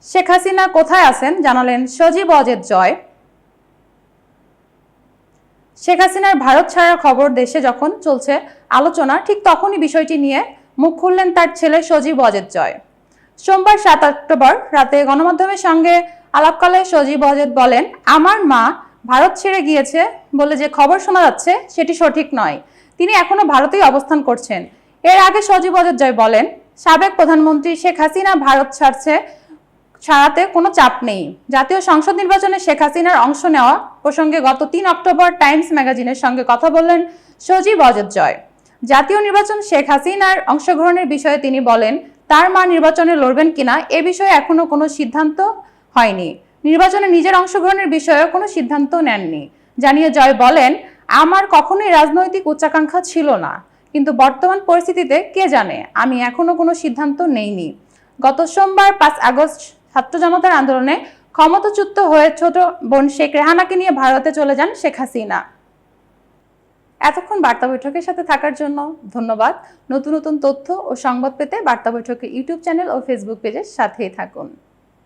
শেখ হাসিনা কোথায় আছেন জানালেন সজীব ওয়াজেদ জয়। শেখ হাসিনার ভারত ছাড়ার খবর দেশে যখন চলছে আলোচনা, ঠিক তখনই বিষয়টি নিয়ে মুখ খুললেন তার ছেলে সজীব ওয়াজেদ জয়। সোমবার 7 অক্টোবর রাতে গণমাধ্যমের সঙ্গে আলাপকালে সজীব ওয়াজেদ বলেন, আমার মা ভারত ছেড়ে গিয়েছে বলে যে খবর শোনা যাচ্ছে সেটি সঠিক নয়। তিনি এখনো ভারতেই অবস্থান করছেন। এর আগে সজীব ওয়াজেদ জয় বলেন, সাবেক প্রধানমন্ত্রী শেখ হাসিনা ভারত ছাড়াতে কোনো চাপ নেই। জাতীয় সংসদ নির্বাচনে শেখ হাসিনার অংশ নেওয়া প্রসঙ্গে গত 3 অক্টোবর টাইমস ম্যাগাজিনের সঙ্গে কথা বললেন সজীব ওয়াজেদ জয়। জাতীয় নির্বাচন শেখ হাসিনার অংশগ্রহণের বিষয়ে তিনি বলেন, তার মা নির্বাচনে লড়বেন কিনা এ বিষয়ে এখনো কোনো সিদ্ধান্ত হয়নি। নির্বাচনে নিজের অংশগ্রহণের বিষয়ে কোনো সিদ্ধান্ত নেননি জানিয়ে জয় বলেন, আমার কখনোই রাজনৈতিক উচ্চাকাঙ্ক্ষা ছিল না, কিন্তু বর্তমান পরিস্থিতিতে কে জানে, আমি এখনো কোনো সিদ্ধান্ত নেইনি। গত সোমবার 5 আগস্ট ছাত্র জনতার আন্দোলনে ক্ষমতাচ্যুত হয়ে ছোট বোন শেখ রেহানাকে নিয়ে ভারতে চলে যান শেখ হাসিনা। এতক্ষণ বার্তা বৈঠকের সাথে থাকার জন্য ধন্যবাদ। নতুন নতুন তথ্য ও সংবাদ পেতে বার্তা বৈঠকের ইউটিউব চ্যানেল ও ফেসবুক পেজের সাথেই থাকুন।